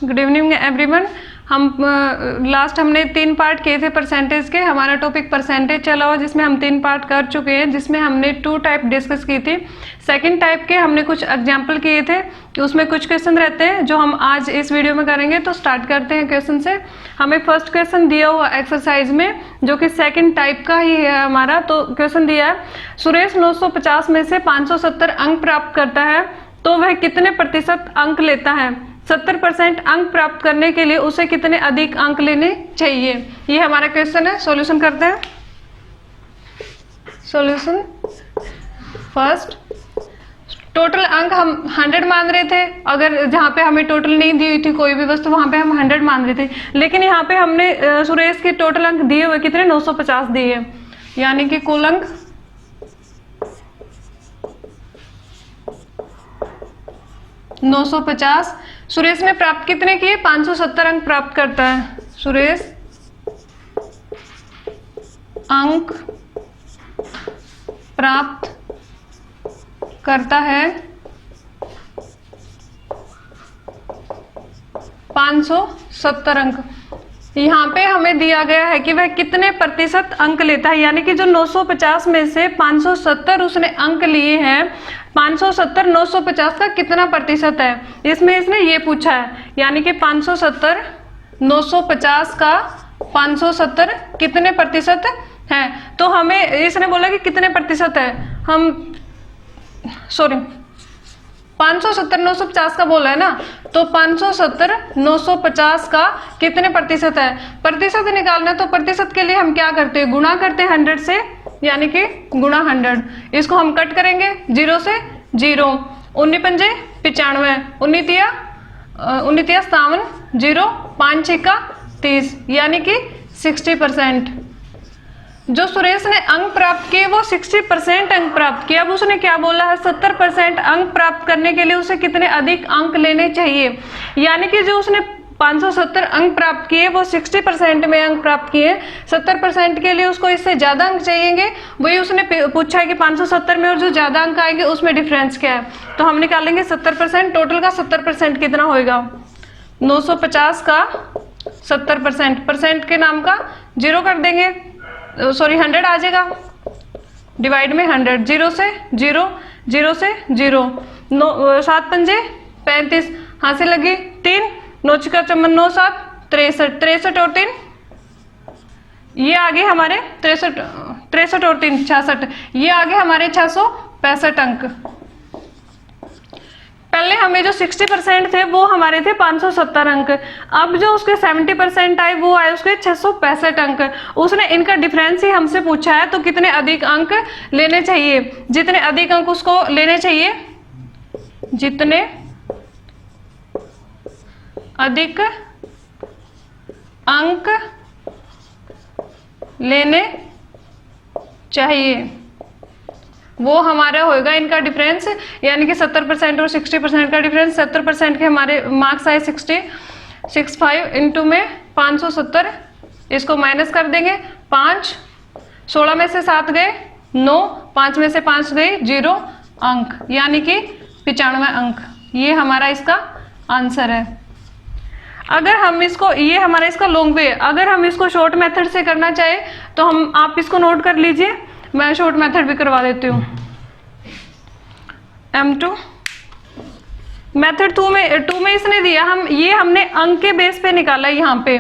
Good evening everyone. हम last हमने 3 part किए थे परसेंटेज के। हमारा टॉपिक परसेंटेज चला हुआ जिसमें हम 3 पार्ट कर चुके हैं, जिसमें हमने 2 टाइप डिस्कस की थी। सेकंड टाइप के हमने कुछ एग्जाम्पल किए थे, उसमें कुछ क्वेश्चन रहते हैं जो हम आज इस वीडियो में करेंगे। तो स्टार्ट करते हैं क्वेश्चन से। हमें फर्स्ट क्वेश्चन दिया हुआ एक्सरसाइज में, जो कि सेकंड टाइप का ही है हमारा। तो क्वेश्चन दिया है, सुरेश 950 में से 570 अंक प्राप्त करता है तो वह कितने प्रतिशत अंक लेता है। 70% अंक प्राप्त करने के लिए उसे कितने अधिक अंक लेने चाहिए। ये हमारा क्वेश्चन है। सॉल्यूशन करते हैं। सॉल्यूशन फर्स्ट, टोटल अंक हम 100 मान रहे थे। अगर जहाँ पे हमें टोटल नहीं दी हुई थी कोई भी वस्तु, वहां पे हम 100 मान रहे थे, लेकिन यहाँ पे हमने सुरेश के टोटल अंक दिए हुए कितने 950 दिए, यानी कि कुल अंक 950। सुरेश ने प्राप्त कितने किए, 570 अंक प्राप्त करता है। सुरेश अंक प्राप्त करता है 570 अंक। यहाँ पे हमें दिया गया है कि वह कितने प्रतिशत अंक लेता है, यानी कि जो 950 में से 570 उसने अंक लिए हैं, 570 950 का कितना प्रतिशत है, इसमें इसने ये पूछा है। यानी कि 570 950 का 570 कितने प्रतिशत है। तो हमें इसने बोला कि कितने प्रतिशत है, हम 570 950 का बोला है ना, तो 570 950 का कितने प्रतिशत है, प्रतिशत निकालना है। तो प्रतिशत के लिए हम क्या करते हैं, गुणा करते हैं 100 से, यानी कि गुणा 100। इसको हम कट करेंगे 0 से 0, 19 पंजे 95, 19 तिया 57, 0 5 छिक्का 30, यानी कि 60%। जो सुरेश ने अंक प्राप्त किए वो 60% अंक प्राप्त किए। अब उसने क्या बोला है, 70% अंक प्राप्त करने के लिए उसे कितने अधिक अंक लेने चाहिए। यानी कि जो उसने 570 अंक प्राप्त किए वो 60% में अंक प्राप्त किए, 70% के लिए उसको इससे ज्यादा अंक चाहिए। वही उसने पूछा है कि 570 में और जो ज्यादा अंक आएंगे उसमें डिफरेंस क्या है। तो हम निकालेंगे 70%, टोटल का 70% कितना होएगा, 950 का 70%, परसेंट के नाम का 0 कर देंगे, सॉरी 100 आ जाएगा, डिवाइड में 100, 0 से 0, 0 से 0, 7 पंजे 35, हाथ से लगी 3, 9 छिक्का 54, 9 7 63, 63 और 3 ये आगे हमारे 63 और 3 66, ये आगे हमारे 665 अंक। पहले हमें जो 60% थे वो हमारे थे 570 अंक। अब जो उसके 70% आए वो आए उसके 665 अंक। उसने इनका डिफरेंस ही हमसे पूछा है, तो कितने अधिक अंक लेने चाहिए। जितने अधिक अंक उसको लेने चाहिए, जितने अधिक अंक लेने चाहिए वो हमारा होएगा इनका डिफरेंस, यानी कि 70% और 60% का डिफरेंस। 70% के हमारे मार्क्स आए 65 इंटू में 570, इसको माइनस कर देंगे 5, 16 में से 7 गए 9, 5 में से 5 गए 0 अंक, यानी कि 95 अंक। ये हमारा इसका आंसर है। अगर हम इसको, ये हमारा इसका लॉन्ग वे, अगर हम इसको शॉर्ट मेथड से करना चाहे तो हम, आप इसको नोट कर लीजिए, मैं शॉर्ट मेथड भी करवा देती हूँ। M2 मेथड 2 में इसने दिया, हमने अंक के बेस पे निकाला, यहाँ पे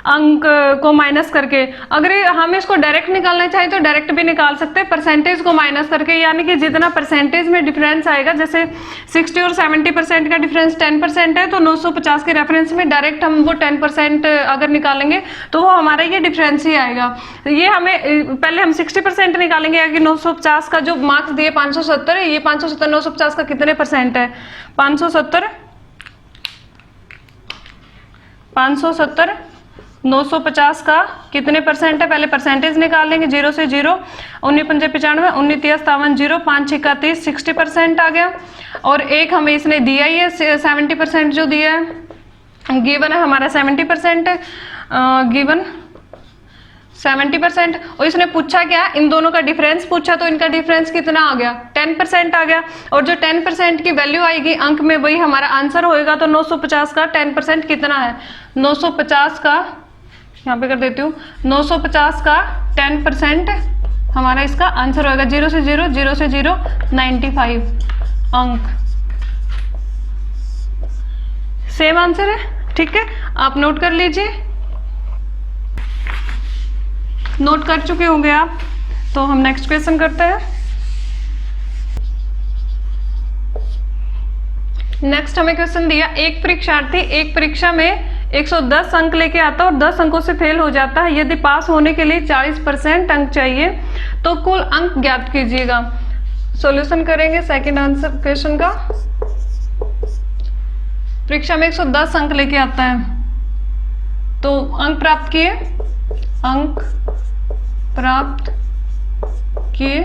अंक को माइनस करके। अगर हम इसको डायरेक्ट निकालना चाहें तो डायरेक्ट भी निकाल सकते हैं, परसेंटेज को माइनस करके। यानी कि जितना परसेंटेज में डिफरेंस आएगा, जैसे 60 और 70% का डिफरेंस 10% है, तो 950 के रेफरेंस में डायरेक्ट हम वो 10% अगर निकालेंगे तो वो हमारा ये डिफरेंस ही आएगा। ये हमें पहले हम 60% निकालेंगे कि 950 का जो मार्क्स दिए 570, ये 570 950 का कितने परसेंट है, 570 950 का कितने परसेंट है, पहले परसेंटेज निकाल लेंगे। 0 से 0, 19 पंजे 95, 19 तिया 57, 0 5 छिक्का 30, 60% आ गया। और एक हमें इसने दिया ही है 70% जो दिया है, गिवन है हमारा 70% है, गिवन 70%। और इसने पूछा क्या, इन दोनों का डिफरेंस पूछा, तो इनका डिफरेंस कितना आ गया, 10% आ गया। और जो 10% की वैल्यू आएगी अंक में वही हमारा आंसर होएगा। तो 950 का 10% कितना है, 950 का यहाँ पे कर देती हूँ, 950 का 10% हमारा इसका आंसर होएगा 0 से 0, 0 से 0, 95 अंक। सेम आंसर है, ठीक है, आप नोट कर लीजिए। नोट कर चुके होंगे आप, तो हम नेक्स्ट क्वेश्चन करते हैं। नेक्स्ट हमें क्वेश्चन दिया, एक परीक्षार्थी एक परीक्षा में 110 अंक लेके आता है और 10 अंकों से फेल हो जाता है। यदि पास होने के लिए 40% अंक चाहिए तो कुल अंक ज्ञात कीजिएगा। सॉल्यूशन करेंगे सेकंड आंसर क्वेश्चन का। परीक्षा में 110 अंक लेके आता है, तो अंक प्राप्त किए, अंक प्राप्त किए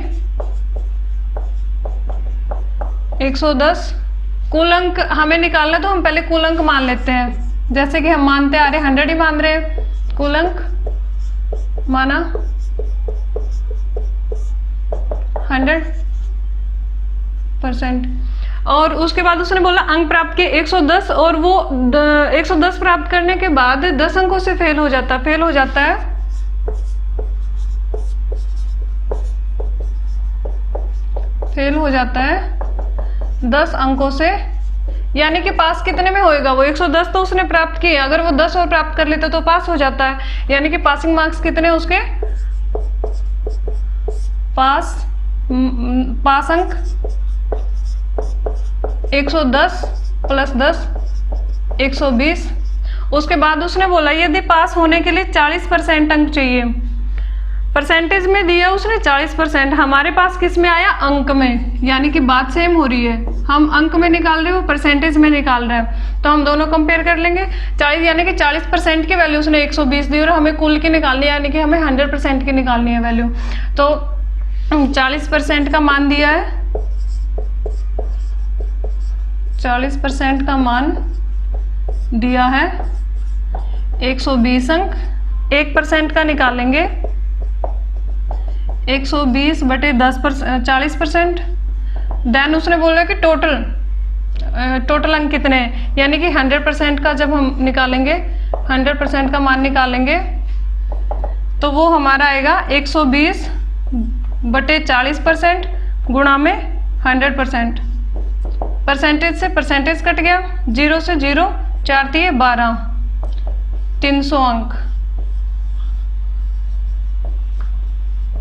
110। कुल अंक हमें निकालना, तो हम पहले कुल अंक मान लेते हैं। जैसे कि हम मानते आ रहे 100 ही मान रहे हैं, कुल अंक माना 100%। और उसके बाद उसने बोला अंक प्राप्त किए 110, और वो 110 प्राप्त करने के बाद 10 अंकों से फेल हो जाता है, फेल हो जाता है 10 अंकों से। यानी कि पास कितने में होएगा, वो 110 तो उसने प्राप्त किए, अगर वो 10 और प्राप्त कर लेता तो पास हो जाता है। यानी कि पासिंग मार्क्स कितने उसके, पास अंक 110 प्लस 10 120। उसके बाद उसने बोला यदि पास होने के लिए 40% अंक चाहिए। परसेंटेज में दिया उसने 40%, हमारे पास किस में आया, अंक में। यानी कि बात सेम हो रही है, हम अंक में निकाल रहे हो, परसेंटेज में निकाल रहे हैं, तो हम दोनों कंपेयर कर लेंगे। 40 यानी कि 40% की वैल्यू उसने 120 दी और हमें कुल की निकालनी है, यानी कि हमें 100% की निकालनी है वैल्यू। तो 40% का मान दिया है, 40% का मान दिया है 120 अंक। 1% का निकालेंगे, 120 बटे 40%। देन उसने बोला कि टोटल अंक कितने हैं, यानी कि 100% का जब हम निकालेंगे, 100% का मान निकालेंगे तो वो हमारा आएगा 120 बटे 40% गुणा में 100%। परसेंटेज से परसेंटेज कट गया, 0 से 0, 4 तिये 12, 300 अंक।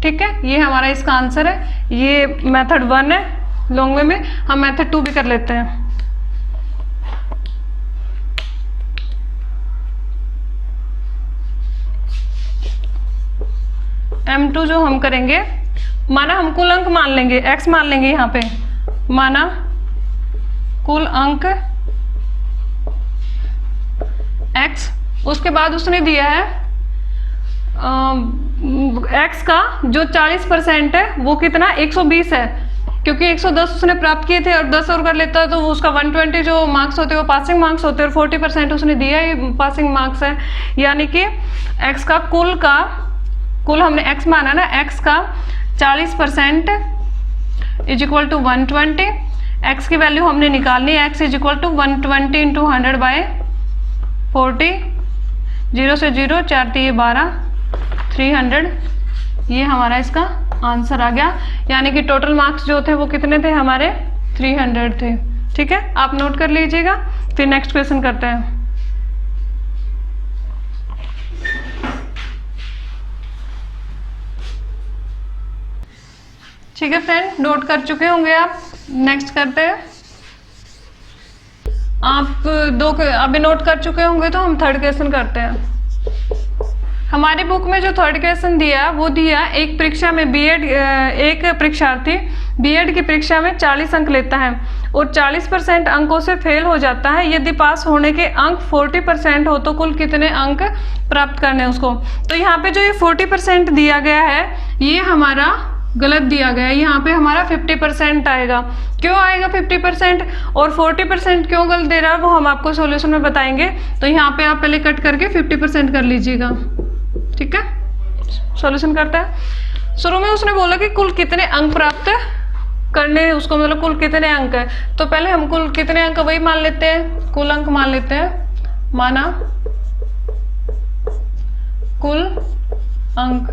ठीक है, ये हमारा इसका आंसर है। ये मेथड 1 है लॉन्ग वे में। हम मेथड 2 भी कर लेते हैं। M2 जो हम करेंगे, माना हम कुल अंक मान लेंगे, x मान लेंगे यहाँ पे, माना कुल अंक x। उसके बाद उसने दिया है x का जो 40% है वो कितना 120 है, क्योंकि 110 उसने प्राप्त किए थे और 10 और कर लेता है तो वो उसका 120 जो मार्क्स होते हैं वो पासिंग मार्क्स होते हैं, और 40% उसने दिया ही पासिंग मार्क्स है। यानी कि x का कुल हमने x माना ना, x का 40% इज इक्वल टू 120। x की वैल्यू हमने निकालनी है, x is equal to 120 into 100 by 40, 0 से 0, 4 तिये 12, 300। ये हमारा इसका आंसर आ गया। यानी कि टोटल मार्क्स जो थे वो कितने थे हमारे, 300 थे। ठीक है, आप नोट कर लीजिएगा। फिर नेक्स्ट क्वेश्चन करते हैं। ठीक है फ्रेंड, नोट कर चुके होंगे आप। नेक्स्ट करते हैं। आप दो अभी नोट कर चुके होंगे तो हम थर्ड क्वेश्चन करते हैं। हमारी बुक में जो थर्ड क्वेश्चन दिया वो दिया, एक परीक्षा में एक परीक्षार्थी बीएड की परीक्षा में 40 अंक लेता है और 40% अंकों से फेल हो जाता है। यदि पास होने के अंक 40% हो तो कुल कितने अंक प्राप्त करने उसको। तो यहाँ पे जो ये 40% दिया गया है ये हमारा गलत दिया गया है। यहाँ पे हमारा 50% आएगा। क्यों आएगा 50% और 40% क्यों गलत दे रहा है वो हम आपको सॉल्यूशन में बताएंगे। तो यहाँ पे आप पहले कट करके 50% कर लीजिएगा। ठीक है, सॉल्यूशन करते हैं। शुरू में उसने बोला कि कुल कितने अंक प्राप्त करने, उसको मतलब कुल कितने अंक है, तो पहले हम कुल कितने अंक वही मान लेते हैं, कुल अंक मान लेते हैं। माना कुल अंक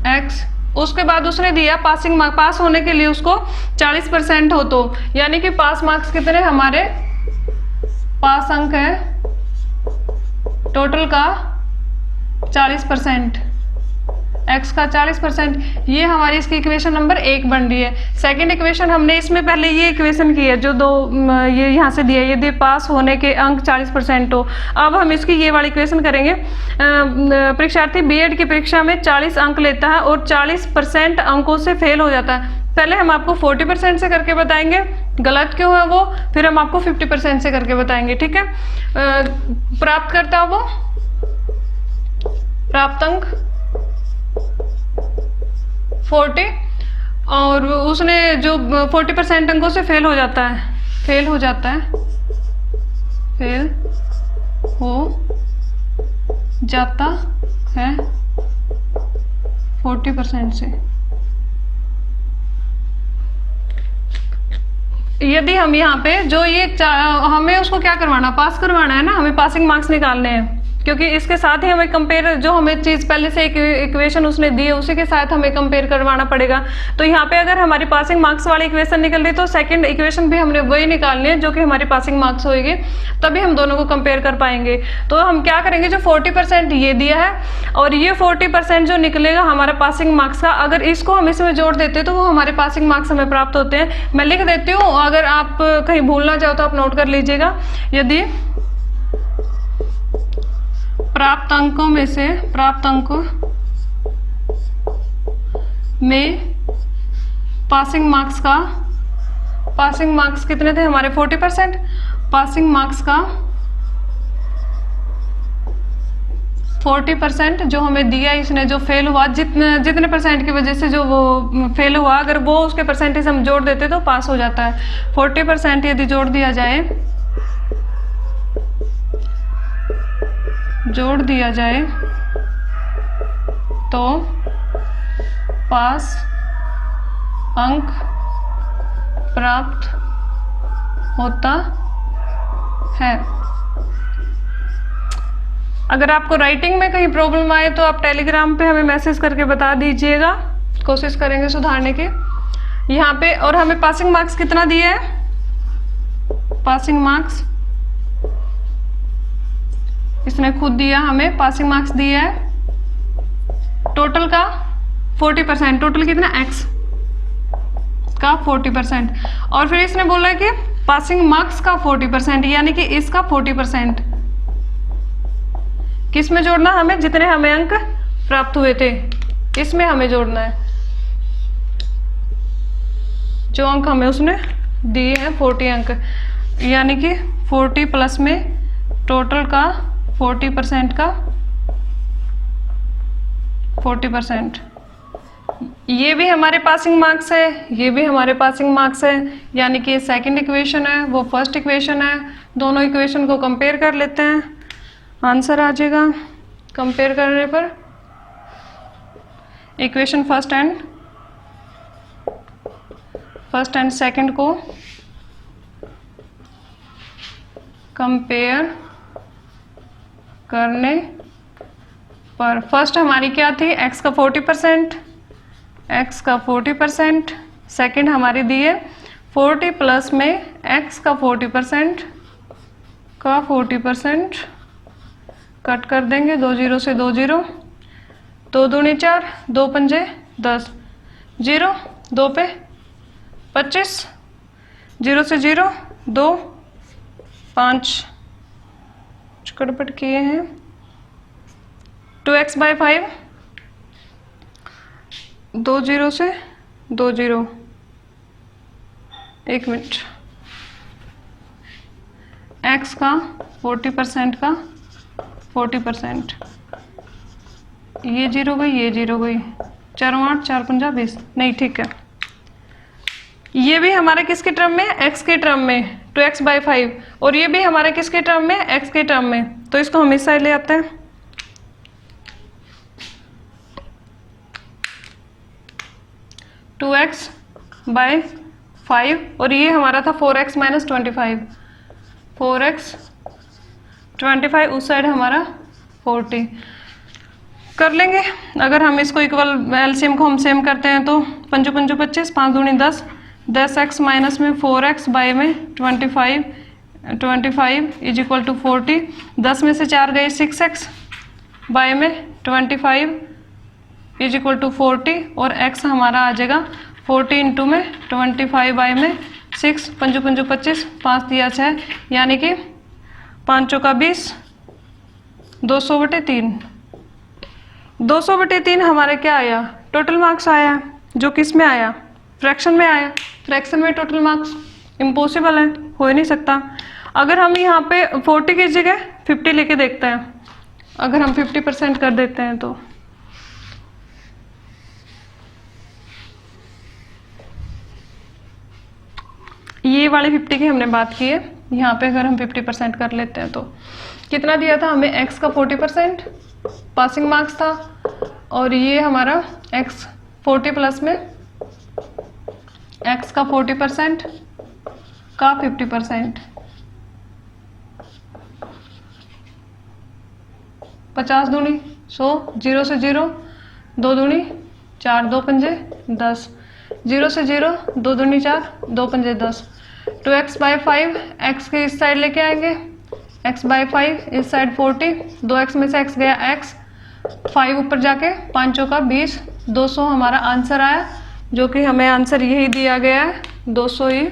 x, उसके बाद उसने दिया पासिंग मार्क, पास होने के लिए उसको 40% हो, तो यानी कि पास मार्क्स कितने हमारे, पास अंक है टोटल का 40%, x का 40%, ये हमारी इसकी इक्वेशन नंबर 1 बन रही है। सेकंड इक्वेशन हमने इसमें पहले ये इक्वेशन की है जो दो ये यहाँ से दिया, यदि पास होने के अंक 40% हो। अब हम इसकी ये वाली इक्वेशन करेंगे। परीक्षार्थी बीएड की परीक्षा में 40 अंक लेता है और 40% अंकों से फेल हो जाता है। पहले हम आपको 40% से करके बताएंगे गलत क्यों है वो, फिर हम आपको 50% से करके बताएंगे, ठीक है। प्राप्त करता है वो प्राप्त अंक 40, और उसने जो 40% अंकों से फेल हो जाता है, फेल हो जाता है 40% से। यदि हम यहाँ पे जो ये हमें उसको क्या करवाना, पास करवाना है ना, हमें पासिंग मार्क्स निकालने हैं, क्योंकि इसके साथ ही हमें कंपेयर, जो हमें चीज़ पहले से एक इक्वेशन उसने दी है उसी के साथ हमें कंपेयर करवाना पड़ेगा। तो यहाँ पे अगर हमारी पासिंग मार्क्स वाली इक्वेशन निकल रही तो सेकंड इक्वेशन भी हमने वही निकालनी है जो कि हमारी पासिंग मार्क्स होगी, तभी हम दोनों को कंपेयर कर पाएंगे। तो हम क्या करेंगे, जो 40% ये दिया है और ये 40% जो निकलेगा हमारा पासिंग मार्क्स का, अगर इसको हम इसमें जोड़ देते हैं तो वो हमारे पासिंग मार्क्स हमें प्राप्त होते हैं। मैं लिख देती हूँ, अगर आप कहीं भूलना चाहो तो आप नोट कर लीजिएगा। यदि प्राप्त अंकों में से, प्राप्त अंकों में पासिंग मार्क्स का, पासिंग मार्क्स कितने थे हमारे 40%, पासिंग मार्क्स का 40% जो हमें दिया इसने, जो फेल हुआ, जितने परसेंट की वजह से जो वो फेल हुआ, अगर वो उसके परसेंटेज हम जोड़ देते तो पास हो जाता है। 40% यदि जोड़ दिया जाए, जोड़ दिया जाए तो पास अंक प्राप्त होता है। अगर आपको राइटिंग में कहीं प्रॉब्लम आए तो आप टेलीग्राम पे हमें मैसेज करके बता दीजिएगा, कोशिश करेंगे सुधारने की। यहाँ पे और हमें पासिंग मार्क्स कितना दिया है, पासिंग मार्क्स इसने खुद दिया, हमें पासिंग मार्क्स दिया है टोटल का 40%, टोटल कितना x का 40%, और फिर इसने बोला कि पासिंग मार्क्स का 40%, यानी कि इसका 40% किस में जोड़ना, हमें जितने हमें अंक प्राप्त हुए थे इसमें हमें जोड़ना है, जो अंक हमें उसने दिए हैं 40 अंक, यानी कि 40 प्लस में टोटल का 40% का 40%, ये भी हमारे पासिंग मार्क्स है, ये भी हमारे पासिंग मार्क्स है, यानी कि सेकंड इक्वेशन है वो फर्स्ट इक्वेशन है। दोनों इक्वेशन को कंपेयर कर लेते हैं, आंसर आ जाएगा कंपेयर करने पर। इक्वेशन फर्स्ट एंड सेकंड को कंपेयर करने पर फर्स्ट हमारी क्या थी, x का 40%, x का 40%, सेकंड हमारी दी है 40 प्लस में x का 40% का 40%, कट कर देंगे 2 0 से 2 0, 2 दूनी 4, 2 पंजे 10, 0 2 पे 25, 0 से 0 2 5 गड़बड़ किए हैं, 2x/5, 2 0 से 2 0, 1 मिनट, x का 40% का 40%, ये 0 गई, ये 0 गई, 4 8 4 5 20, नहीं ठीक है। ये भी हमारे किसके टर्म में, x के टर्म में 2x/5, और ये भी हमारे किसके टर्म में, x के टर्म में, तो इसको हम इस साइड ले आते हैं, 2x बाय 5 और ये हमारा था 4x माइनस 25, 4x 25 उस साइड हमारा 40 कर लेंगे। अगर हम इसको इक्वल एलसीएम को हम सेम करते हैं तो 5 5 25, 5 दूनी 10, 10x माइनस में 4x बाय में 25 इज इक्वल टू 40, 10 में से 4 गए 6x बाय में 25 इज इक्वल टू 40 और x हमारा आ जाएगा 40 इंटू में 25 बाय में 6, 5 5 25, 5 दिया 6 यानी कि 5 का 20, 200/3। 200/3 हमारे क्या आया, टोटल मार्क्स आया, जो किस में आया, फ्रैक्शन में आया। फ्रैक्शन में टोटल मार्क्स इम्पॉसिबल है, हो ही नहीं सकता। अगर हम यहाँ पे 40 की जगह 50 लेके देखते हैं, अगर हम 50% कर देते हैं तो ये वाले 50 की हमने बात की है। यहाँ पे अगर हम 50% कर लेते हैं तो कितना दिया था हमें, x का 40% पासिंग मार्क्स था और ये हमारा x 40 प्लस में x का 40% का 50%, 50 दूनी 100, 0 से 0, 2 दूनी 4, 2 पंजे 10, 0 से 0, 2 दूनी 4, 2 पंजे 10, 2x बाय 5, x के इस साइड लेके आएंगे, x बाय 5 इस साइड 40, 2x में से x गया x, 5 ऊपर जाके 5 का 20, 200 हमारा आंसर आया, जो कि हमें आंसर यही दिया गया है 200 ही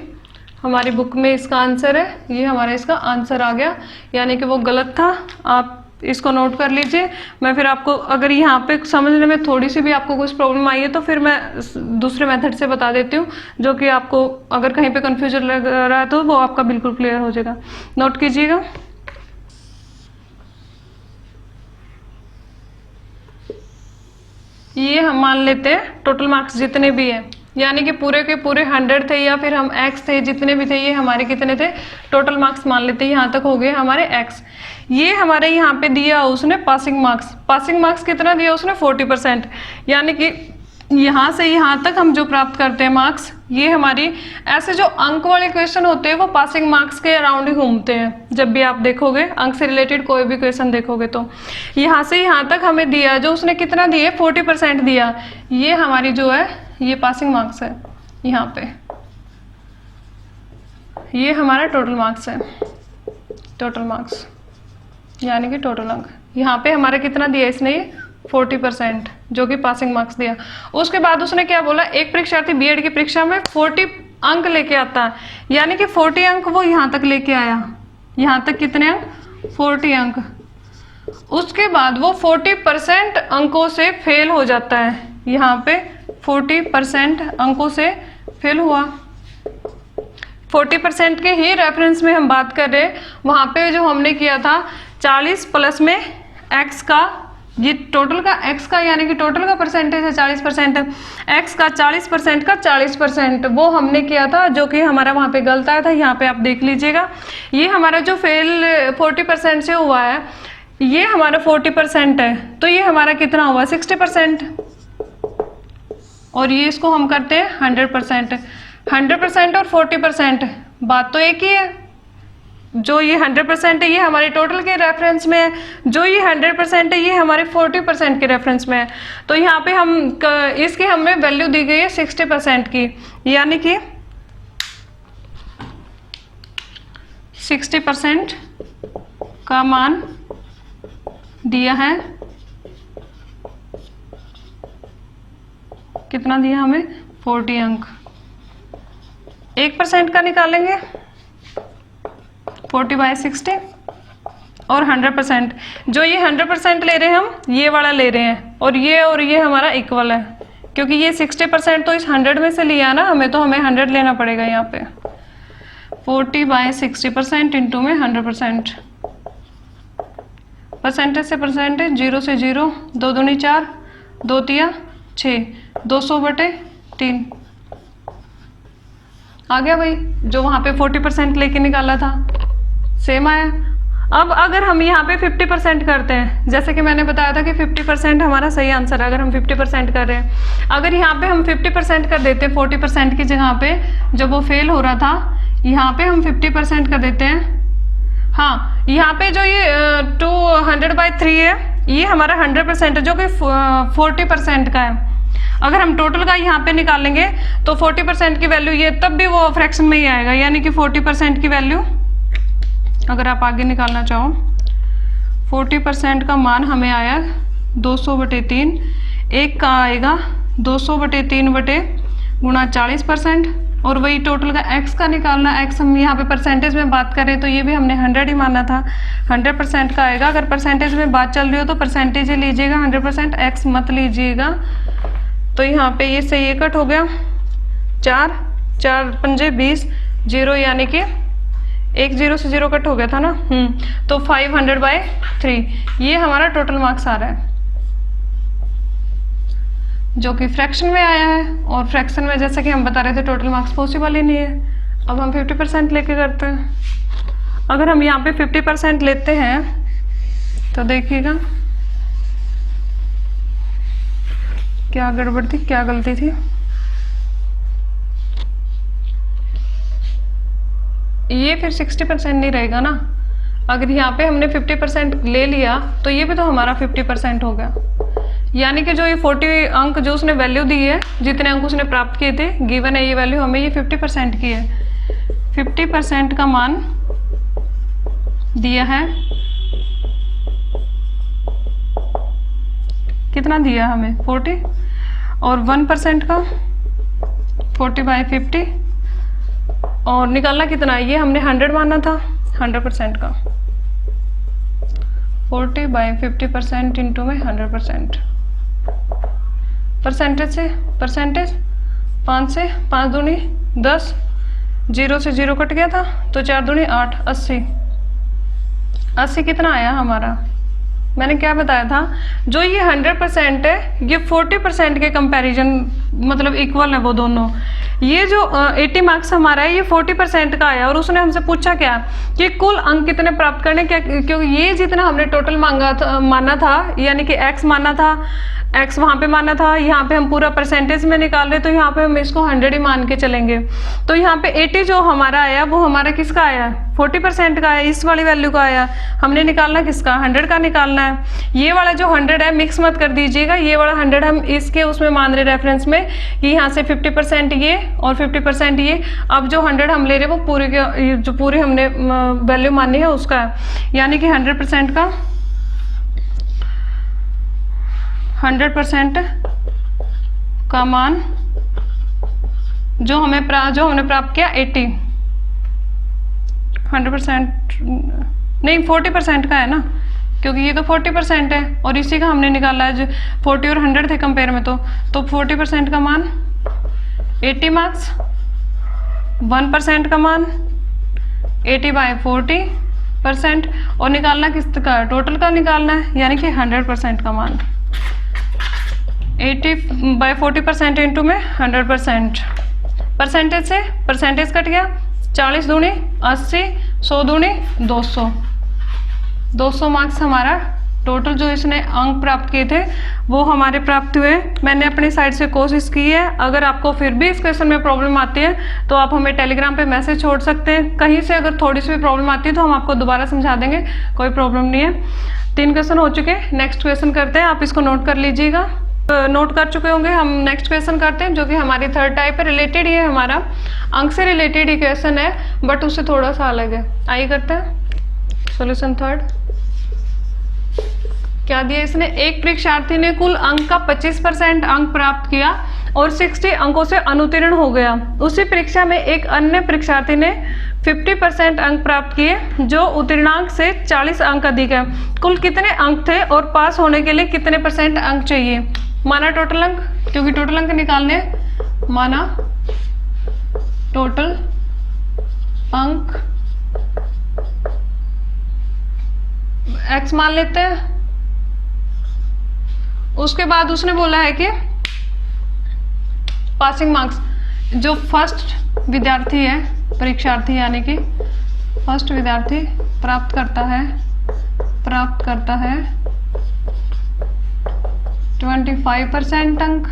हमारी बुक में इसका आंसर है। ये हमारा इसका आंसर आ गया, यानी कि वो गलत था। आप इसको नोट कर लीजिए। मैं फिर आपको अगर यहाँ पे समझने में थोड़ी सी भी आपको कुछ प्रॉब्लम आई है तो फिर मैं दूसरे मेथड से बता देती हूँ, जो कि आपको अगर कहीं पे कंफ्यूजन लग रहा है तो वो आपका बिल्कुल क्लियर हो जाएगा। नोट कीजिएगा। ये हम मान लेते हैं टोटल मार्क्स जितने भी हैं, यानी कि पूरे के पूरे 100 थे या फिर हम x थे, जितने भी थे ये हमारे कितने थे, टोटल मार्क्स मान लेते हैं। यहाँ तक हो गए हमारे x। ये हमारे यहाँ पे दिया उसने पासिंग मार्क्स, पासिंग मार्क्स कितना दिया उसने 40%, यानी कि यहाँ से यहाँ तक हम जो प्राप्त करते हैं मार्क्स, ये हमारी ऐसे जो अंक वाले क्वेश्चन होते हैं वो पासिंग मार्क्स के अराउंड ही घूमते हैं। जब भी आप देखोगे अंक से रिलेटेड कोई भी क्वेश्चन देखोगे तो यहाँ से यहाँ तक हमें दिया, जो उसने कितना दिया 40% दिया, ये हमारी जो है ये पासिंग मार्क्स है। यहाँ पे ये हमारा टोटल मार्क्स है, टोटल मार्क्स यानी कि टोटल अंक। यहाँ पे हमारा कितना दिया इसने, ये 40% जो कि पासिंग मार्क्स दिया। उसके बाद उसने क्या बोला, एक परीक्षार्थी बीएड की परीक्षा में 40 अंक लेके आता है, यानी कि 40 अंक वो यहाँ तक लेके आया। यहाँ तक कितने अंक, 40 अंक। उसके बाद वो 40% अंकों से फेल हो जाता है। यहाँ पे 40% अंकों से फेल हुआ। 40% के ही रेफरेंस में हम बात कर रहे हैं। वहाँ पे जो हमने किया था 40 प्लस में x का, ये टोटल का x का यानी कि टोटल का परसेंटेज है 40%, x का 40% का 40% वो हमने किया था, जो कि हमारा वहाँ पे गलत आया था। यहाँ पे आप देख लीजिएगा, ये हमारा जो फेल 40% से हुआ है, ये हमारा 40% है, तो ये हमारा कितना हुआ 60%। और ये इसको हम करते हैं 100%। 100% और 40% बात तो एक ही है। जो ये 100% है ये हमारे टोटल के रेफरेंस में है, जो ये 100% है ये हमारे 40% के रेफरेंस में है। तो यहाँ पे हम इसकी हमें वैल्यू दी गई है 60% की, यानी कि 60% का मान दिया है। कितना दिया हमें, 40 अंक। 1% का निकालेंगे 40/60 और 100%, जो ये 100% ले रहे हैं हम, ये वाला ले रहे हैं, और ये हमारा इक्वल है, क्योंकि ये 60% तो इस 100 में से लिया ना हमें, तो हमें 100 लेना पड़ेगा यहाँ पे। 40/60% इंटू में 100%, परसेंटेज से परसेंटेज, 0 से 0, 2 दूनी 4, 2 तिया 6, 200/3 आ गया भाई। जो वहाँ पे 40% लेके निकाला था सेम आया। अब अगर हम यहाँ पे 50% करते हैं, जैसे कि मैंने बताया था कि 50% हमारा सही आंसर है अगर हम 50% कर रहे हैं। अगर यहाँ पे हम 50% कर देते हैं 40% की जगह पे, जब वो फेल हो रहा था, यहाँ पे हम 50% कर देते हैं। हाँ, यहाँ पे जो ये 200/3 है, ये हमारा 100% है, जो कि 40% का है। अगर हम टोटल का यहाँ पे निकालेंगे तो 40% की वैल्यू ये तब भी वो फ्रैक्शन में ही आएगा, यानी कि 40% की वैल्यू अगर आप आगे निकालना चाहो, 40% का मान हमें आया 200/3, एक का आएगा 200/3 बटे गुणा 40%, और वही टोटल का x का निकालना। x हम यहाँ पे परसेंटेज में बात करें तो ये भी हमने 100 ही माना था, 100% का आएगा। अगर परसेंटेज में बात चल रही हो तो परसेंटेज ही लीजिएगा, 100% x मत लीजिएगा। तो यहाँ पे ये सही ये कट हो गया, 4 4 पंजे 20, 0 यानी कि 1 0 से 0 कट हो गया था ना। तो 500/3 ये हमारा टोटल मार्क्स आ रहा है, जो कि फ्रैक्शन में आया है। और फ्रैक्शन में जैसे कि हम बता रहे थे टोटल मार्क्स पॉसिबल ही नहीं है। अब हम 50% लेके करते हैं। अगर हम यहाँ पे 50% लेते हैं तो देखिएगा क्या गड़बड़ थी, क्या गलती थी। ये फिर 60% नहीं रहेगा ना। अगर यहाँ पे हमने 50% ले लिया तो ये भी तो हमारा 50% हो गया, यानी कि जो ये 40 अंक जो उसने वैल्यू दी है, जितने अंक उसने प्राप्त किए थे, गिवन है ये वैल्यू, हमें ये 50% की है। 50% का मान दिया है, कितना दिया हमें 40, और 1% का 40/50, और निकालना कितना है, ये हमने 100 माना था, 100% का 40/50% इंटू में 100%। परसेंटेज से परसेंटेज 5 से 5 दूनी 10, 0 से 0 कट गया था, तो 4 दूनी 8, 80। 80 कितना आया हमारा, मैंने क्या बताया था, जो ये 100% है ये 40% के कंपैरिजन मतलब इक्वल है वो दोनों। ये जो 80 मार्क्स हमारा है ये 40% का आया, और उसने हमसे पूछा क्या कि कुल अंक कितने प्राप्त करने, क्या क्योंकि ये जितना हमने टोटल माना था, यानी कि x माना था, x वहाँ पे माना था, यहाँ पे हम पूरा परसेंटेज में निकाल रहे, तो यहाँ पे हम इसको 100 ही मान के चलेंगे। तो यहाँ पे 80 जो हमारा आया वो हमारा किसका आया, 40% का आया, इस वाली वैल्यू का आया। हमने निकालना किसका, 100 का निकालना है। ये वाला जो 100 है मिक्स मत कर दीजिएगा, ये वाला 100 हम इसके उसमें मान रहे रेफरेंस में कि यहाँ से 50% ये और 50% ये। अब जो 100 हम ले रहे वो पूरे के जो पूरी हमने वैल्यू मानी है उसका है, यानी कि 100% का 100% का मान जो हमने प्राप्त किया 80, 100% नहीं 40% का है ना, क्योंकि ये तो 40% है और इसी का हमने निकाला है, जो 40 और 100 थे कंपेयर में, तो 40% का मान 80 मार्क्स, 1% का मान 80/40%, और निकालना किसका, टोटल का निकालना है, यानी कि 100% का मान 80/40% इंटू में 100%। परसेंटेज से परसेंटेज कट गया, 40 दूनी 80, 100 दूनी 200, 200 मार्क्स हमारा टोटल जो इसने अंक प्राप्त किए थे वो हमारे प्राप्त हुए। मैंने अपनी साइड से कोशिश की है। अगर आपको फिर भी इस क्वेश्चन में प्रॉब्लम आती है तो आप हमें टेलीग्राम पे मैसेज छोड़ सकते हैं। कहीं से अगर थोड़ी सी भी प्रॉब्लम आती है तो हम आपको दोबारा समझा देंगे, कोई प्रॉब्लम नहीं है। 3 क्वेश्चन हो चुके हैं, नेक्स्ट क्वेश्चन करते हैं, आप इसको नोट कर लीजिएगा। नोट कर चुके होंगे। हम नेक्स्ट क्वेश्चन करते हैं जो कि हमारी थर्ड टाइप है, रिलेटेड ही है, हमारा अंक से रिलेटेड ही क्वेश्चन है बट उससे थोड़ा सा अलग है। आइए करते हैं सॉल्यूशन थर्ड। क्या दिया इसने, एक परीक्षार्थी ने कुल अंक का 25% अंक प्राप्त किया और 60 अंकों से अनुत्तीर्ण हो गया। उसी परीक्षा में एक अन्य परीक्षार्थी ने 50% अंक प्राप्त किए जो उत्तीर्णांक से 40 अंक अधिक है। कुल कितने अंक थे और पास होने के लिए कितने % अंक चाहिए। माना टोटल अंक, क्योंकि टोटल अंक निकालने, माना टोटल अंक x मान लेते हैं। उसके बाद उसने बोला है कि पासिंग मार्क्स, जो फर्स्ट विद्यार्थी है, परीक्षार्थी यानी कि फर्स्ट विद्यार्थी प्राप्त करता है 25% अंक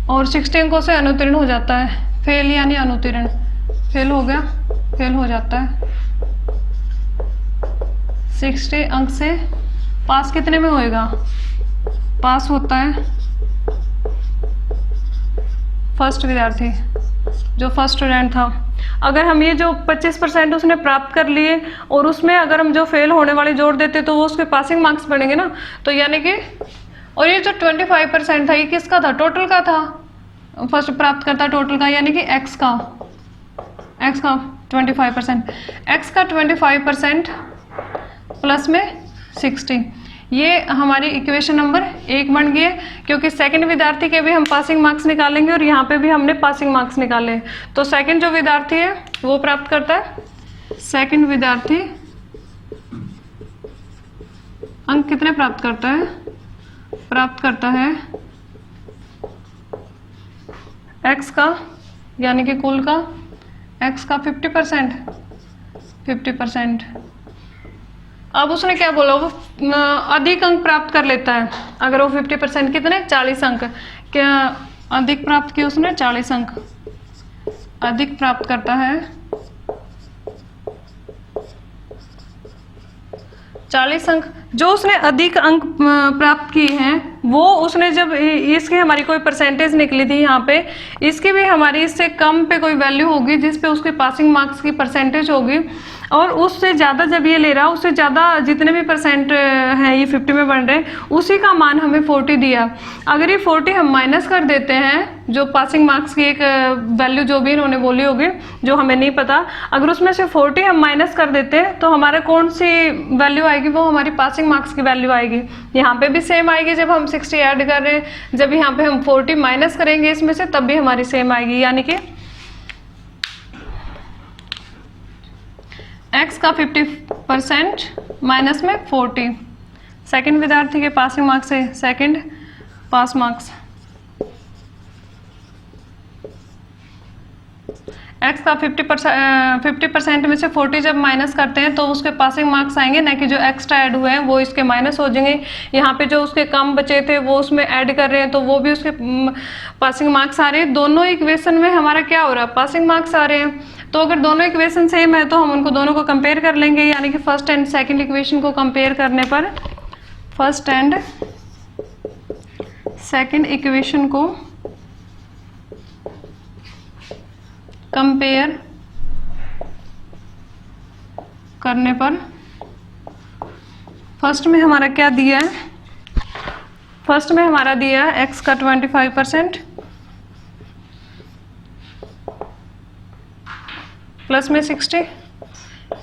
और 60 अंकों से अनुत्तीर्ण हो जाता है। फेल यानी अनुत्तीर्ण, फेल हो गया, फेल हो जाता है। 60 अंक से पास कितने में होएगा? पास होता है फर्स्ट विद्यार्थी, जो फर्स्ट स्टूडेंट था। अगर हम ये जो 25% उसने प्राप्त कर लिए और उसमें अगर हम जो फेल होने वाले जोड़ देते तो वो उसके पासिंग मार्क्स बढ़ेंगे ना, तो यानी कि, और ये जो 25% था ये किसका था? टोटल का था, फर्स्ट प्राप्त करता टोटल का, यानी कि x का 25%, x का 25% प्लस में 60, ये हमारी इक्वेशन नंबर 1 बन गई है। क्योंकि सेकंड विद्यार्थी के भी हम पासिंग मार्क्स निकालेंगे और यहाँ पे भी हमने पासिंग मार्क्स निकाले, तो सेकंड जो विद्यार्थी है वो प्राप्त करता है, सेकंड विद्यार्थी अंक कितने प्राप्त करता है? प्राप्त करता है x का, यानी कि कुल का x का 50%। अब उसने क्या बोला? वो अधिक अंक प्राप्त कर लेता है अगर वो 50%, कितने? 40 अंक। क्या अधिक प्राप्त किए उसने? 40 अंक अधिक प्राप्त करता है, 40 अंक। जो उसने अधिक अंक प्राप्त किए हैं वो उसने जब इसकी हमारी कोई परसेंटेज निकली थी यहाँ पे, इसकी भी हमारी इससे कम पे कोई वैल्यू होगी जिस पे उसके पासिंग मार्क्स की परसेंटेज होगी, और उससे ज़्यादा जब ये ले रहा, उससे ज़्यादा जितने भी परसेंट हैं ये 50 में बन रहे हैं, उसी का मान हमें 40 दिया। अगर ये 40 हम माइनस कर देते हैं, जो पासिंग मार्क्स की एक वैल्यू जो भी इन्होंने बोली होगी जो हमें नहीं पता, अगर उसमें से 40 हम माइनस कर देते हैं तो हमारा कौन सी वैल्यू आएगी? वो हमारी पासिंग मार्क्स की वैल्यू आएगी। यहाँ पे भी सेम आएगी जब हम 60 ऐड कर रहे हैं, जब यहाँ पे हम 40 माइनस करेंगे इसमें से तब भी हमारी सेम आएगी, यानी कि x का 50% माइनस में 40। सेकंड विद्यार्थी के पासिंग मार्क्स है, सेकंड पास मार्क्स, x का 50% में से 40 जब माइनस करते हैं तो उसके पासिंग मार्क्स आएंगे, ना कि जो एक्स्ट्रा ऐड हुए हैं वो इसके माइनस हो जाएंगे। यहाँ पे जो उसके कम बचे थे वो उसमें ऐड कर रहे हैं तो वो भी उसके पासिंग मार्क्स आ रहे हैं। दोनों इक्वेशन में हमारा क्या हो रहा है? पासिंग मार्क्स आ रहे हैं। तो अगर दोनों इक्वेशन सेम है तो हम उनको दोनों को कंपेयर कर लेंगे, यानी कि फर्स्ट एंड सेकंड इक्वेशन को कंपेयर करने पर, फर्स्ट एंड सेकंड इक्वेशन को कंपेयर करने पर फर्स्ट में हमारा क्या दिया है? फर्स्ट में हमारा दिया है x का 25% प्लस में 60,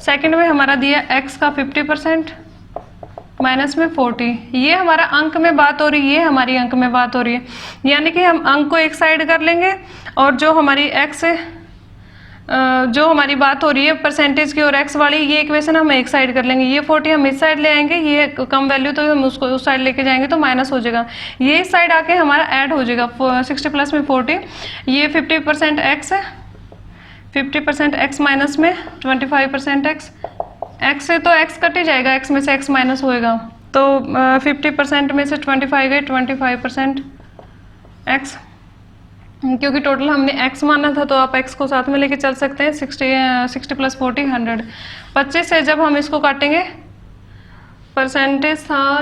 सेकंड में हमारा दिया x का 50% माइनस में 40। ये हमारा अंक में बात हो रही है, ये हमारी अंक में बात हो रही है, यानी कि हम अंक को एक साइड कर लेंगे और जो हमारी x जो हमारी बात हो रही है परसेंटेज की और x वाली, ये इक्वेशन हम एक साइड कर लेंगे। ये 40 हम इस साइड ले आएंगे, ये कम वैल्यू तो हम उसको उस साइड लेके जाएंगे तो माइनस हो जाएगा, ये इस साइड आके हमारा ऐड हो जाएगा 60 प्लस में 40। ये 50% x है, 50% x माइनस में 25% x, x से तो x कट ही जाएगा, x में से x माइनस होएगा, तो 50% में से 25 गए, 25% x, क्योंकि टोटल हमने x माना था तो आप x को साथ में लेके चल सकते हैं। 60 प्लस 40 100। 25 से जब हम इसको काटेंगे, परसेंटेज था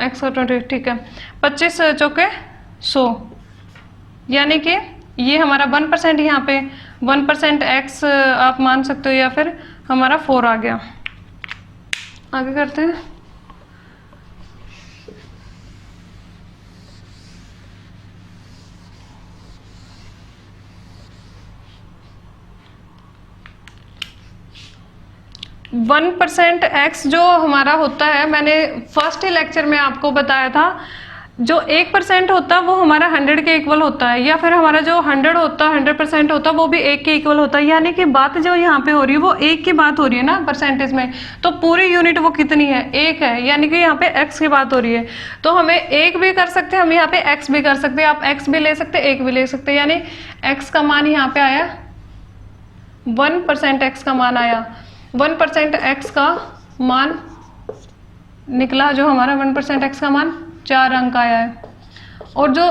x का 20, ठीक है, 25 चौके 100, यानी कि ये हमारा 1% यहाँ पे 1% x आप मान सकते हो, या फिर हमारा 4 आ गया। आगे करते हैं। वन परसेंट एक्स जो हमारा होता है, मैंने फर्स्ट ही लेक्चर में आपको बताया था, जो 1% होता है वो हमारा 100 के इक्वल होता है, या फिर हमारा जो 100 होता है 100% होता है वो भी 1 के इक्वल होता है। यानी कि बात जो यहाँ पे हो रही है वो 1 की बात हो रही है ना परसेंटेज में, तो पूरी यूनिट वो कितनी है? 1 है, यानी कि यहाँ पे x की बात हो रही है। तो हमें 1 भी कर सकते हैं, हम यहाँ पे x भी कर सकते हैं, आप x भी ले सकते हैं, 1 भी ले सकते हैं, यानी x का मान यहाँ पे आया 1% एक्स का मान आया, 1% एक्स का मान निकला जो हमारा 1% एक्स का मान 4 अंक आया है। और जो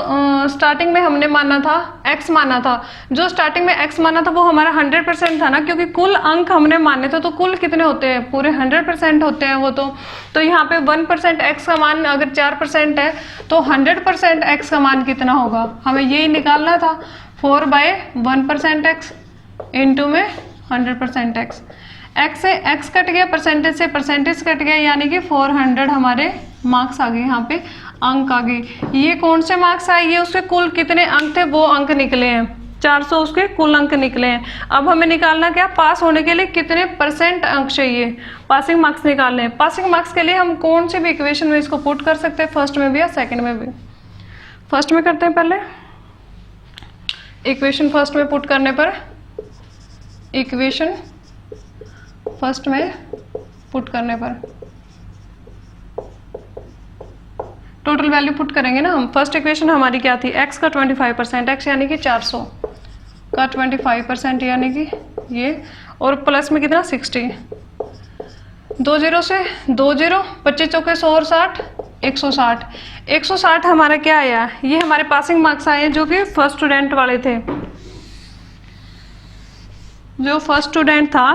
स्टार्टिंग में हमने माना था x माना था, जो स्टार्टिंग में x माना था वो हमारा 100% था ना, क्योंकि कुल अंक हमने माने थे, तो कुल कितने होते हैं, पूरे 100% होते हैं वो। तो यहाँ पे 1% x का मान अगर 4% है तो 100% x का मान कितना होगा, हमें यही निकालना था। 4/1% x इंटू में 100% x। x से x कट गया, परसेंटेज से परसेंटेज कट गया, यानी कि 400 हमारे मार्क्स आ गए, यहाँ पे अंक आ गए। ये कौन से मार्क्स आए, ये उसके कुल कितने अंक थे वो अंक निकले हैं, 400 उसके कुल अंक निकले हैं। अब हमें निकालना क्या, पास होने के लिए कितने % अंक चाहिए, पासिंग मार्क्स निकालने हैं। पासिंग मार्क्स के लिए हम कौन से भी इक्वेशन में इसको पुट कर सकते हैं, फर्स्ट में भी या सेकंड में भी। फर्स्ट में करते हैं पहले, इक्वेशन फर्स्ट में पुट करने पर, इक्वेशन फर्स्ट में पुट करने पर टोटल वैल्यू पुट करेंगे ना हम। फर्स्ट इक्वेशन हमारी क्या थी, x का 25%, x यानी कि 400 का 25% यानी कि ये, और प्लस में कितना 60, 2 0 से 2 0, 25 चौके 100 और 60, 160। 160 हमारा क्या आया, ये हमारे पासिंग मार्क्स आए जो कि फर्स्ट स्टूडेंट वाले थे। जो फर्स्ट स्टूडेंट था,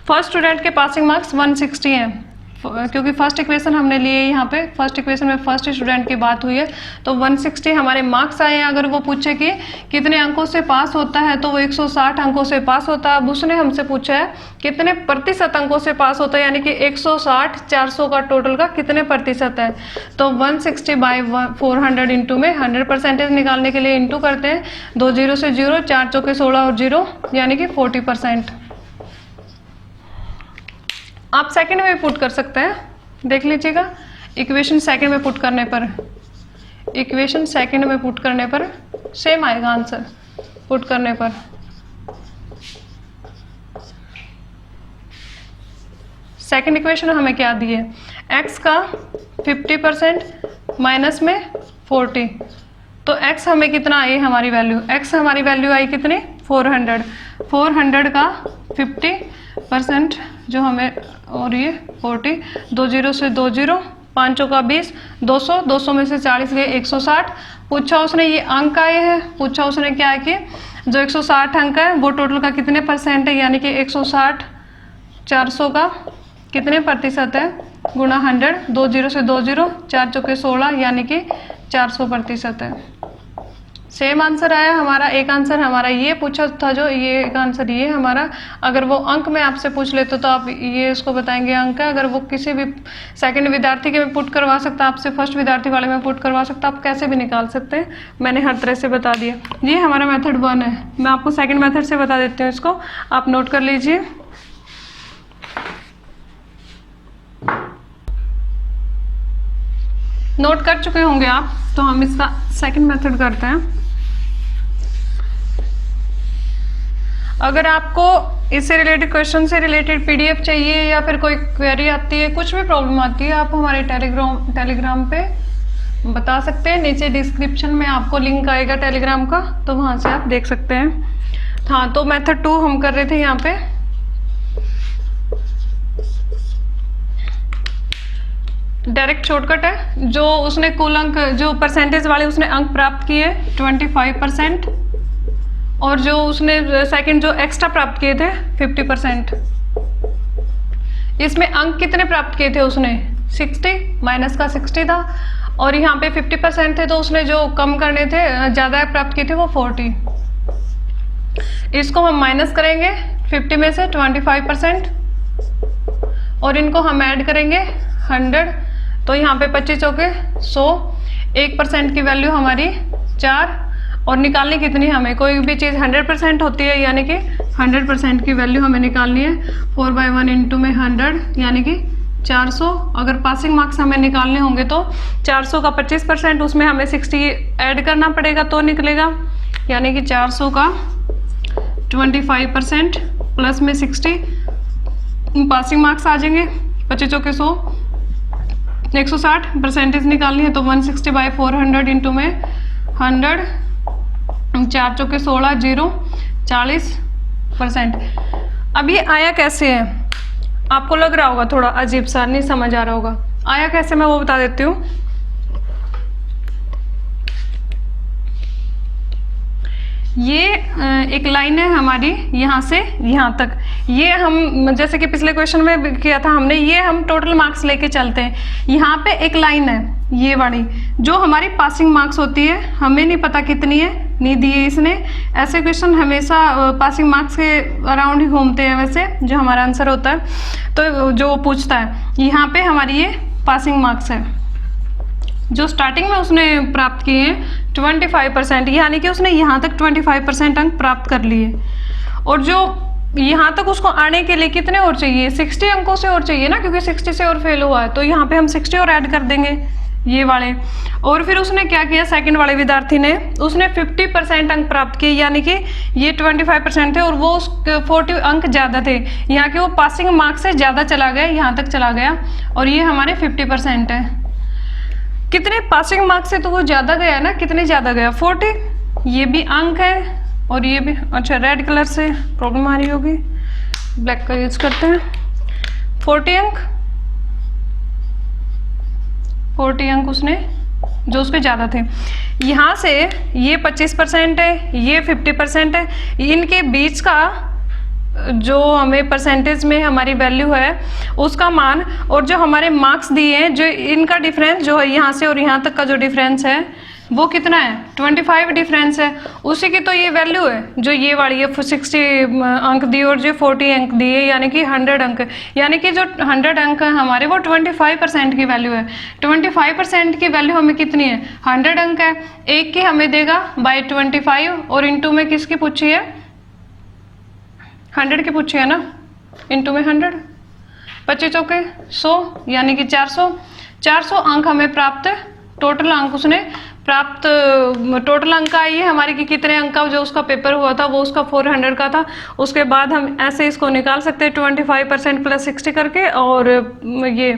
फर्स्ट स्टूडेंट के पासिंग मार्क्स 160 हैं, क्योंकि फर्स्ट इक्वेशन हमने लिए यहाँ पे, फर्स्ट इक्वेशन में फर्स्ट स्टूडेंट की बात हुई है, तो 160 हमारे मार्क्स आए हैं। अगर वो पूछे कि कितने अंकों से पास होता है तो वो 160 अंकों से पास होता है। अब उसने हमसे पूछा है कितने प्रतिशत अंकों से पास होता है, यानी कि 160 400 का टोटल का कितने प्रतिशत है, तो 160/400 इंटू में 100% निकालने के लिए इंटू करते हैं, 2 0 से 0, 4 चौके 16 और 0, यानी कि 40%। आप सेकंड में पुट कर सकते हैं, देख लीजिएगा। इक्वेशन सेकंड में पुट करने पर, इक्वेशन सेकंड में पुट करने पर सेम आएगा आंसर, पुट करने पर। सेकंड इक्वेशन हमें क्या दी है, x का 50% माइनस में 40, तो x हमें कितना आई हमारी वैल्यू, x हमारी वैल्यू आई कितनी 400, 400 का 50% जो हमें, और ये 40, 2 0 से 2 0, 5 का 20, 200, 200 में से 40 गए 160। पूछा उसने ये अंक आए हैं, पूछा उसने क्या है कि जो 160 अंक है वो टोटल का कितने % है, यानी कि 160 400 का कितने प्रतिशत है, गुणा 100, 2 0 से 2 0, 4 चौके 16, यानी कि 400% है। सेम आंसर आया हमारा। एक आंसर हमारा ये पूछा था जो, ये एक आंसर ये हमारा। अगर वो अंक में आपसे पूछ लेते तो आप ये इसको बताएंगे अंक है। अगर वो किसी भी सेकंड विद्यार्थी के में पुट करवा सकता, आपसे फर्स्ट विद्यार्थी वाले में पुट करवा सकता, आप कैसे भी निकाल सकते हैं, मैंने हर तरह से बता दिया। ये हमारा मेथड 1 है। मैं आपको सेकंड मेथड से बता देती हूँ, इसको आप नोट कर लीजिए। नोट कर चुके होंगे आप, तो हम इसका सेकंड मेथड करते हैं। अगर आपको इससे रिलेटेड, क्वेश्चन से रिलेटेड PDF चाहिए या फिर कोई क्वेरी आती है, कुछ भी प्रॉब्लम आती है, आप हमारे टेलीग्राम पे बता सकते हैं। नीचे डिस्क्रिप्शन में आपको लिंक आएगा टेलीग्राम का, तो वहाँ से आप देख सकते हैं। हाँ, तो मेथड 2 हम कर रहे थे यहाँ पे। डायरेक्ट शॉर्टकट है। जो उसने कुल अंक, जो परसेंटेज वाले उसने अंक प्राप्त किए 25%, और जो उसने सेकंड जो एक्स्ट्रा प्राप्त किए थे 50%। इसमें अंक कितने प्राप्त किए थे उसने, 60, माइनस का 60 था, और यहाँ पे 50% थे, तो उसने जो कम करने थे, ज़्यादा प्राप्त किए थे, वो 40। इसको हम माइनस करेंगे 50 में से 25%, और इनको हम ऐड करेंगे 100, तो यहाँ पे 25 चौके 100, 1% की वैल्यू हमारी 4, और निकालनी कितनी, हमें कोई भी चीज़ 100% होती है, यानी कि 100% की वैल्यू हमें निकालनी है। 4/1 इंटू में 100, यानी कि 400। अगर पासिंग मार्क्स हमें निकालने होंगे तो 400 का 25%, उसमें हमें 60 ऐड करना पड़ेगा तो निकलेगा, यानी कि 400 का 25% प्लस में 60, पासिंग मार्क्स आ जाएंगे। 25 चौके 100, 160 परसेंटेज निकालनी है, तो 160/400 इंटू में 100, 4 चौके 16, 0, 40%। अब ये आया कैसे है, आपको लग रहा होगा थोड़ा अजीब सा, नहीं समझ आ रहा होगा। आया कैसे मैं वो बता देती हूँ। ये एक लाइन है हमारी यहाँ से यहाँ तक, ये हम जैसे कि पिछले क्वेश्चन में किया था हमने, ये हम टोटल मार्क्स लेके चलते हैं। यहाँ पे एक लाइन है ये वाली जो हमारी पासिंग मार्क्स होती है, हमें नहीं पता कितनी है, नहीं दी है इसने। ऐसे क्वेश्चन हमेशा पासिंग मार्क्स के अराउंड ही घूमते हैं वैसे, जो हमारा आंसर होता है तो जो पूछता है। यहाँ पे हमारी ये पासिंग मार्क्स है जो स्टार्टिंग में उसने प्राप्त किए हैं 25%, यानी कि उसने यहाँ तक 25% अंक प्राप्त कर लिए। और जो यहाँ तक उसको आने के लिए कितने और चाहिए, 60 अंकों से और चाहिए ना, क्योंकि 60 से और फेल हुआ है, तो यहाँ पे हम 60 और ऐड कर देंगे ये वाले। और फिर उसने क्या किया, सेकंड वाले विद्यार्थी ने, उसने 50% अंक प्राप्त किए, यानी कि ये 25% थे और वो उसके 40 अंक ज़्यादा थे, यहाँ के वो पासिंग मार्क्स से ज़्यादा चला गया, यहाँ तक चला गया, और ये हमारे 50% है। कितने पासिंग मार्क्स से तो वो ज़्यादा गया ना, कितने ज़्यादा गया, 40। ये भी अंक है और ये भी, अच्छा रेड कलर से प्रॉब्लम आ रही होगी, ब्लैक का यूज करते हैं। 40 अंक, 40 अंक उसने, जो उसके ज़्यादा थे। यहाँ से ये 25% है, ये 50% है, इनके बीच का जो हमें परसेंटेज में हमारी वैल्यू है उसका मान, और जो हमारे मार्क्स दिए हैं, जो इनका डिफरेंस जो है यहाँ से और यहाँ तक का जो डिफरेंस है वो कितना है, 25 डिफरेंस है। उसी की तो ये वैल्यू है जो ये वाली है, 60 अंक दिए और जो 40 अंक दिए, यानी कि 100 अंक, यानी कि जो 100 अंक है हमारे वो 25% की वैल्यू है। 25% की वैल्यू हमें कितनी है, 100 अंक है। एक की हमें देगा बाय 25 और इंटू में किसकी पूछी है, 100 की पूछी है ना, इंटू में 100, 25 चौके 100, यानी कि 400 अंक हमें प्राप्त, टोटल अंक उसने प्राप्त, टोटल अंक आई है हमारे कि कितने अंक का जो उसका पेपर हुआ था वो उसका 400 का था। उसके बाद हम ऐसे इसको निकाल सकते हैं 25% प्लस 60 करके, और ये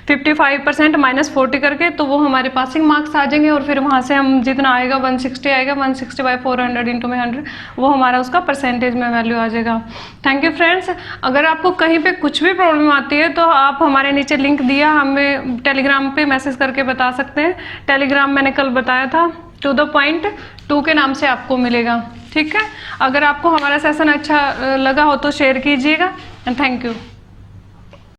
55% माइनस 40 करके, तो वो हमारे पासिंग मार्क्स आ जाएंगे। और फिर वहाँ से हम जितना आएगा 160 आएगा, 160 बाई 400 इंटू में 100, वो हमारा उसका परसेंटेज में वैल्यू आ जाएगा। Thank you friends. अगर आपको कहीं पर कुछ भी प्रॉब्लम आती है तो आप हमारे नीचे लिंक दिया, हमें टेलीग्राम पर मैसेज करके बता सकते हैं। टेलीग्राम मैंने कल बताया था, टू द पॉइंट 2 के नाम से आपको मिलेगा, ठीक है। अगर आपको हमारा सेशन अच्छा लगा हो तो शेयर कीजिएगा, एंड थैंक यू।